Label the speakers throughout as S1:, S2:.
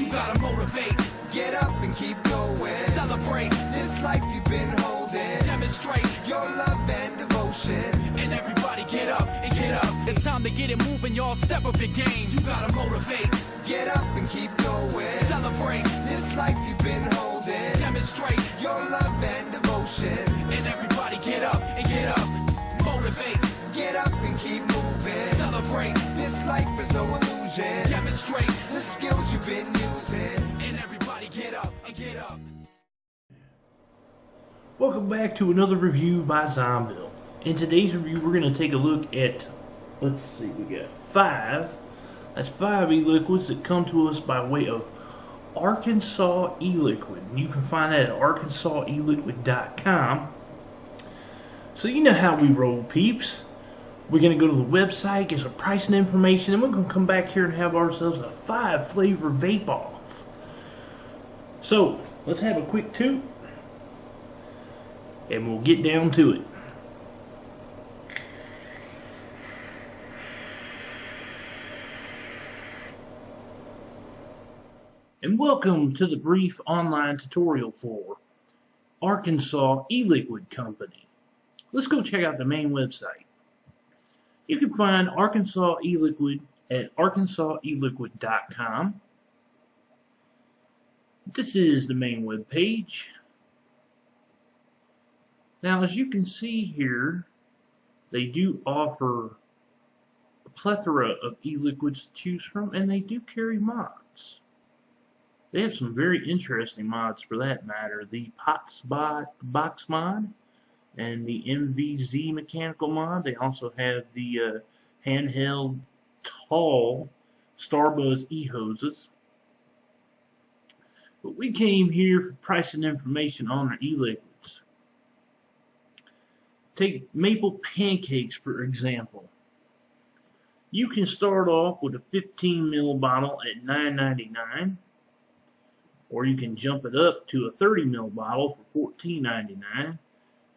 S1: You gotta motivate.
S2: Get up and keep going.
S1: Celebrate.
S2: This life you've been holding.
S1: Demonstrate
S2: your love and devotion.
S1: And everybody get up and get up. It's time to get it moving, y'all. Step up your game. You gotta motivate.
S2: Get up and keep going.
S1: Celebrate.
S2: This life you've been holding.
S1: Demonstrate
S2: your love and devotion.
S1: And everybody get up and get up. Motivate.
S2: Get up and keep moving.
S1: Celebrate.
S2: This life is no illusion.
S1: Demonstrate
S2: the skills you've been using.
S1: And everybody get up and get up.
S3: Welcome back to another review by Zombill. In today's review, we're going to take a look at, let's see, we got five e-liquids that come to us by way of Arkansas e-liquid. And you can find that at arkansaselliquid.com. So you know how we roll, peeps. We're going to go to the website, get some pricing information, and we're going to come back here and have ourselves a 5-flavor vape off. So, let's have a quick toot, and we'll get down to it. And welcome to the brief online tutorial for Arkansas e-liquid company. Let's go check out the main website. You can find Arkansas e-liquid at arkansaselliquid.com. This is the main web page. Now, as you can see here, they do offer a plethora of e-liquids to choose from, and they do carry mods. They have some very interesting mods for that matter. The box mod and the MVZ mechanical mod. They also have the handheld tall Starbuzz e-hoses. But we came here for pricing information on our e-liquids. Take maple pancakes for example. You can start off with a 15 ml bottle at $9.99, or you can jump it up to a 30 ml bottle for $14.99,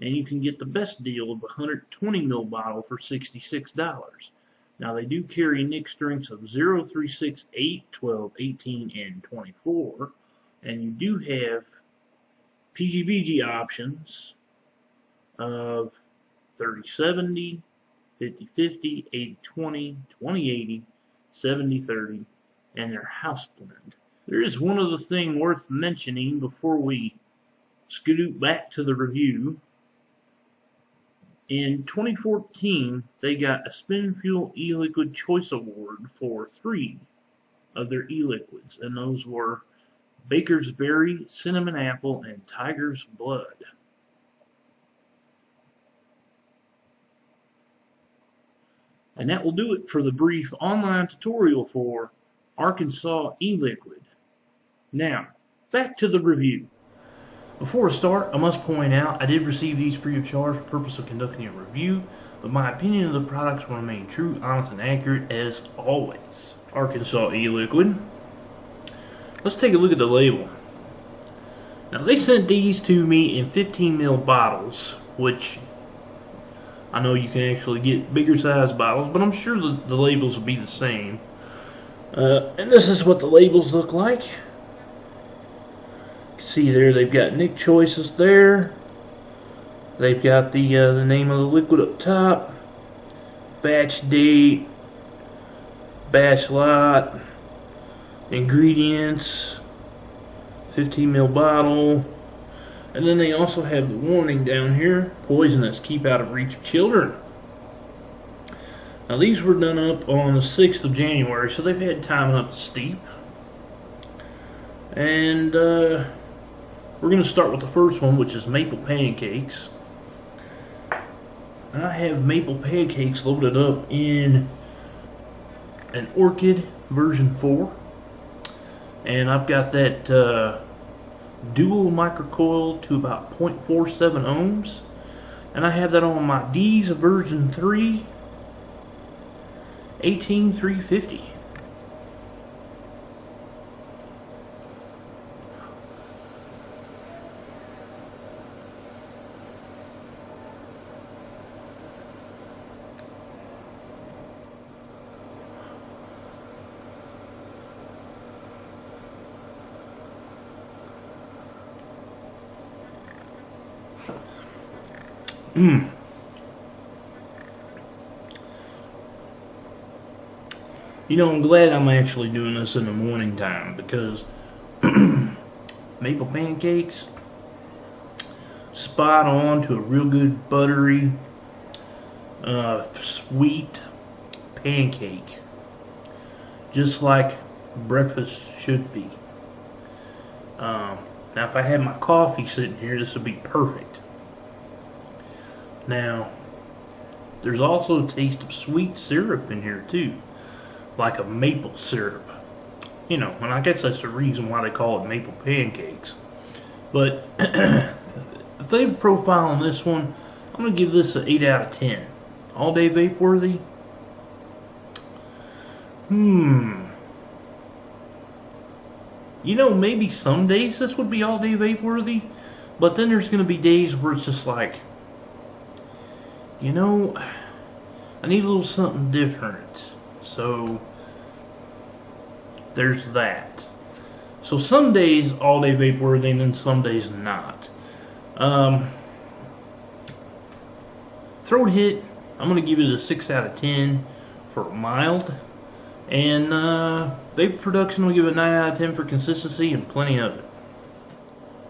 S3: and you can get the best deal of a 120 ml bottle for $66. Now they do carry mixed drinks of 0, 3, 6, 8, 12, 18, and 24. And you do have PGBG options of 30-70, 50-50, 80-20, 20-80, 70-30, and their house blend. There is one other thing worth mentioning before we scoot back to the review. In 2014, they got a Spin Fuel e-liquid choice award for 3 of their e-liquids, and those were Baker's Berry, Cinnamon Apple, and Tiger's Blood. And that will do it for the brief online tutorial for Arkansas e-liquid. Now, back to the review. Before I start, I must point out I did receive these free of charge for the purpose of conducting a review, but my opinion of the products will remain true, honest, and accurate as always. Arkansas e-liquid. Let's take a look at the label. Now they sent these to me in 15 ml bottles, which I know you can actually get bigger size bottles, but I'm sure the labels will be the same. And this is what the labels look like. You can see there they've got Nick choices there. They've got the name of the liquid up top, batch date, batch lot, ingredients, 15 ml bottle, and then they also have the warning down here: poisonous, keep out of reach of children. Now these were done up on the 6th of January, so they've had time up steep. And we're going to start with the first one, which is maple pancakes. I have maple pancakes loaded up in an Orchid version 4. And I've got that dual microcoil to about 0.47 ohms. And I have that on my D's version 3, 18350. Mmm. You know, I'm glad I'm actually doing this in the morning time because maple pancakes, spot on to a real good buttery, sweet pancake. Just like breakfast should be. Now if I had my coffee sitting here, this would be perfect. Now, there's also a taste of sweet syrup in here too. Like a maple syrup. You know, and I guess that's the reason why they call it maple pancakes. But the flavor profile on this one, I'm going to give this an 8 out of 10. All day vape worthy? You know, maybe some days this would be all day vape worthy, but then there's going to be days where it's just like, you know, I need a little something different. So there's that. So some days all day vape worthy and then some days not. Throat hit, I'm going to give it a 6 out of 10 for mild. And vape production, will give it a 9 out of 10 for consistency and plenty of it.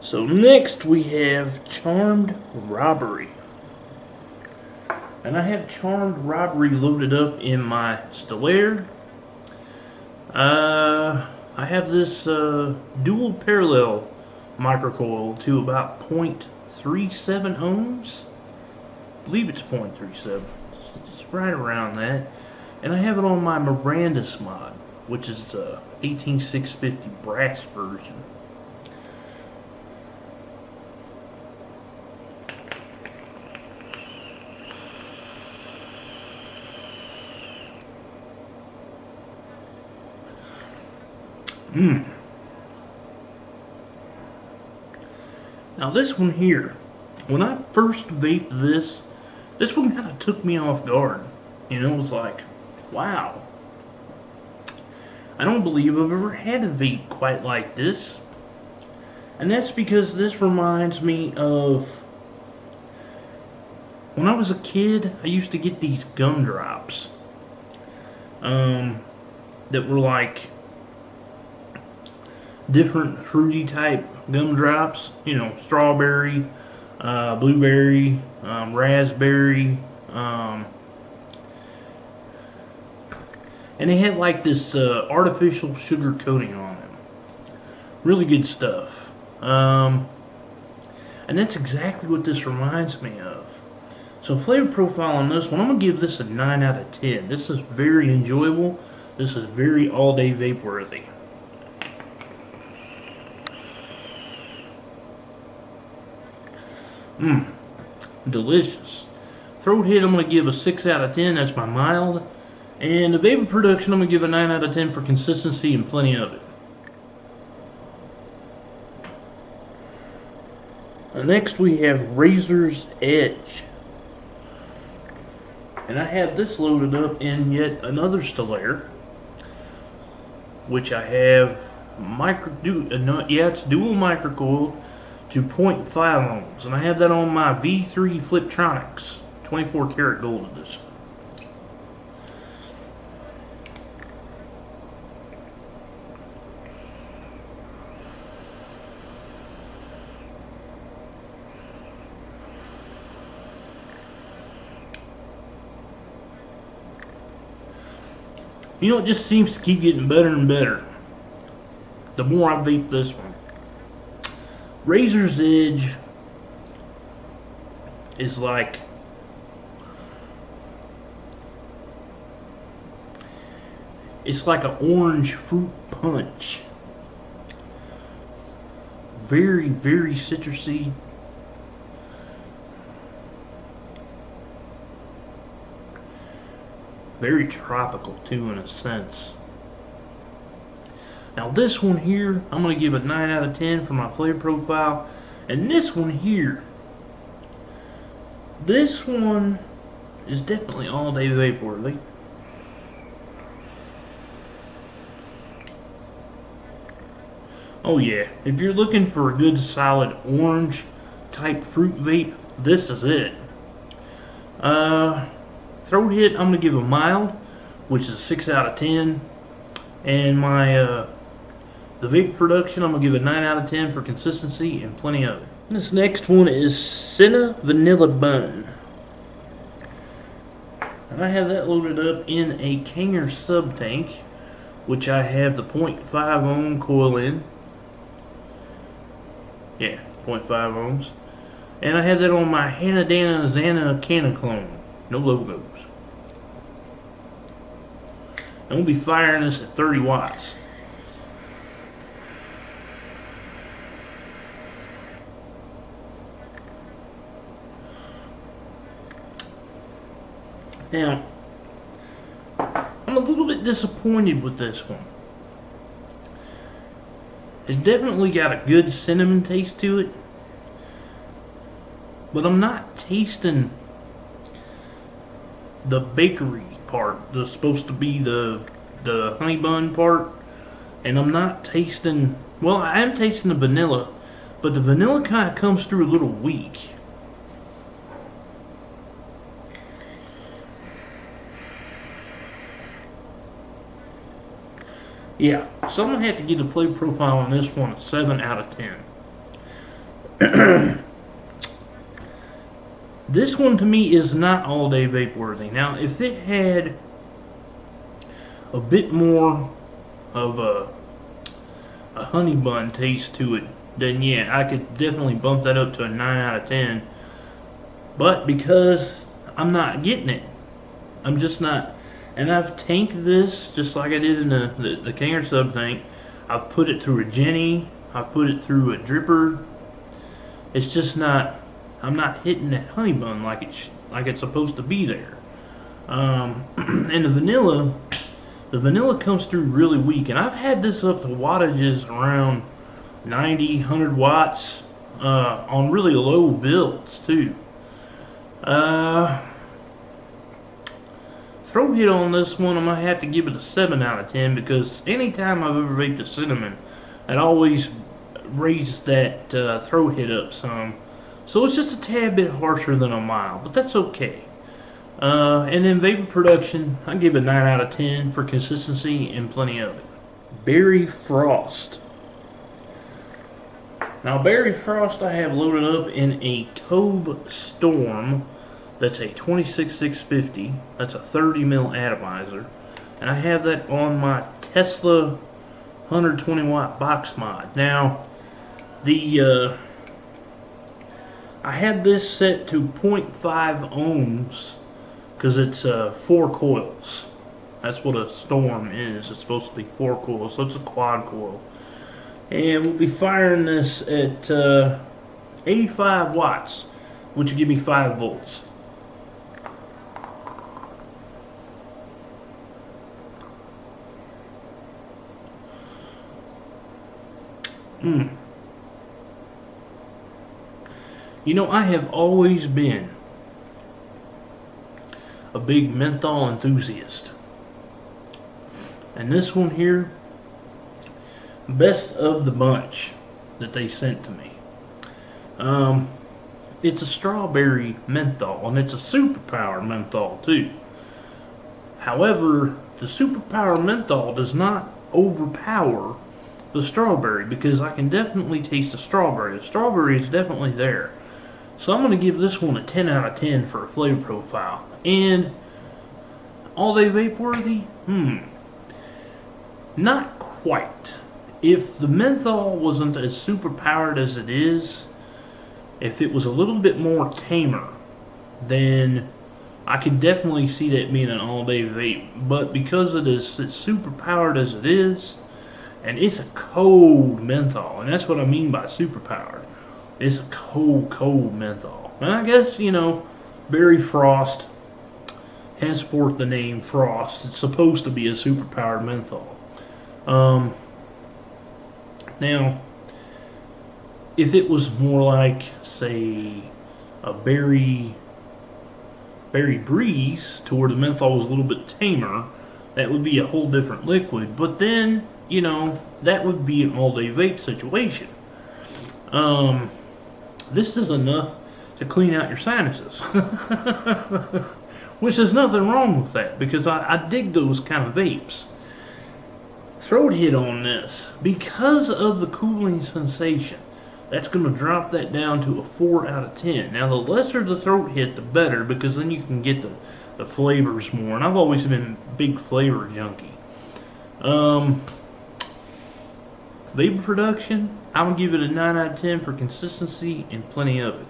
S3: So next we have Charmed Robbery. And I have Charmed Robbery loaded up in my Stellaire. I have this dual parallel microcoil to about 0.37 ohms. I believe it's 0.37. It's right around that. And I have it on my Mirandus mod, which is the 18650 brass version. Now this one here, when I first vaped this one kind of took me off guard. You know, it was like, wow. I don't believe I've ever had a vape quite like this. And that's because this reminds me of when I was a kid. I used to get these gumdrops that were like different fruity type gumdrops, you know, strawberry, blueberry, raspberry, and they had like this artificial sugar coating on them. Really good stuff. And that's exactly what this reminds me of. So flavor profile on this one, I'm going to give this a 9 out of 10. This is very enjoyable. This is very all day vape worthy. Delicious. Throat hit, I'm going to give a 6 out of 10. That's my mild. And the vapor production, I'm going to give a 9 out of 10 for consistency and plenty of it. Next we have Razor's Edge. And I have this loaded up in yet another Stellaire, which I have it's dual microcoil to 0.5 ohms, and I have that on my V3 Fliptronics 24 karat gold edition. You know, it just seems to keep getting better and better the more I vape this one. Razor's Edge is like an orange fruit punch. Very, very citrusy. Very tropical too, in a sense. Now this one here, I'm going to give a 9 out of 10 for my flavor profile. And this one here, this one is definitely all day vape worthy. Oh yeah, if you're looking for a good solid orange type fruit vape, this is it. Throat hit, I'm gonna give a mild, which is a 6 out of 10, and my the vape production, I'm gonna give a 9 out of 10 for consistency and plenty of it. This next one is Senna Vanilla Bun. And I have that loaded up in a Kanger sub tank, which I have the 0.5 ohm coil in. Yeah, 0.5 ohms. And I have that on my Hanadana Xana Canaclone. No logos. I'm going to be firing this at 30 watts. Now, I'm a little bit disappointed with this one. It's definitely got a good cinnamon taste to it, but I'm not tasting the bakery part that's supposed to be the honey bun part, and I'm not tasting, well, I am tasting the vanilla, but the vanilla kind of comes through a little weak. Yeah, so I'm going to have to give the flavor profile on this one a 7 out of 10. This one to me is not all day vape worthy. Now, if it had a bit more of a honey bun taste to it, then yeah, I could definitely bump that up to a 9 out of 10. But because I'm not getting it, I'm just not. And I've tanked this just like I did in the Kanger sub tank. I've put it through a Jenny. I've put it through a dripper. It's just not. I'm not hitting that honey bun like it's supposed to be there. And the vanilla comes through really weak. And I've had this up to wattages around 90, 100 watts on really low builds too. Throat hit on this one, I'm going to have to give it a 7 out of 10 because anytime I've ever vaped a cinnamon, it always raises that throat hit up some. So it's just a tad bit harsher than a mild, but that's okay. And then vapor production, I give it a 9 out of 10 for consistency and plenty of it. Berry Frost. Now Berry Frost I have loaded up in a Tobe Storm. That's a 26650. That's a 30 mil atomizer, and I have that on my Tesla 120 watt box mod. Now, I had this set to 0.5 ohms because it's 4 coils. That's what a Storm is. It's supposed to be 4 coils, so it's a quad coil. And we'll be firing this at 85 watts, which will give me 5 volts. You know, I have always been a big menthol enthusiast. And this one here, best of the bunch that they sent to me. It's a strawberry menthol, and it's a superpower menthol too. However, the superpower menthol does not overpower the strawberry because I can definitely taste the strawberry. The strawberry is definitely there. So I'm going to give this one a 10 out of 10 for a flavor profile. And all day vape worthy? Not quite. If the menthol wasn't as super powered as it is, if it was a little bit more tamer, then I could definitely see that being an all day vape. But because it's super powered as it is, and it's a cold menthol, and that's what I mean by super powered. It's a cold menthol. And I guess, you know, Berry Frost, henceforth the name Frost, it's supposed to be a super powered menthol. Now, if it was more like, say, a berry breeze, to where the menthol was a little bit tamer, that would be a whole different liquid. But then, you know, that would be an all-day vape situation. This is enough to clean out your sinuses. Which there's nothing wrong with that, because I dig those kind of vapes. Throat hit on this, because of the cooling sensation, that's going to drop that down to a 4 out of 10. Now the lesser the throat hit, the better, because then you can get the flavors more. And I've always been a big flavor junkie. Vapor production, I'm going to give it a 9 out of 10 for consistency and plenty of it.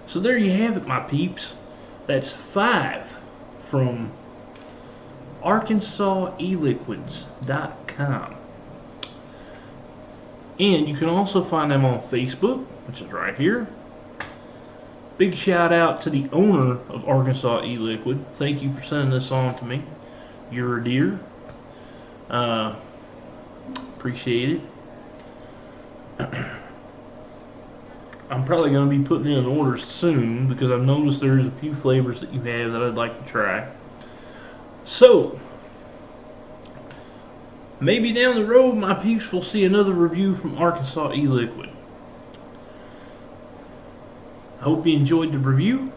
S3: So there you have it, my peeps. That's 5 from ArkansasEliquids.com. And you can also find them on Facebook, which is right here. Big shout out to the owner of Arkansas E-Liquid. Thank you for sending this on to me. You're a dear. Appreciate it. I'm probably going to be putting in an order soon, because I've noticed there's a few flavors that you have that I'd like to try. So, maybe down the road my peeps will see another review from Arkansas E-Liquid. I hope you enjoyed the review.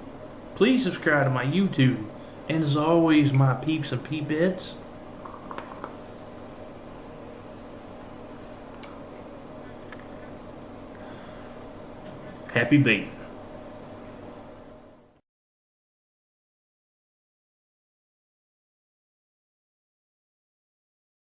S3: Please subscribe to my YouTube. And as always, my peeps and peepettes, happy vaping.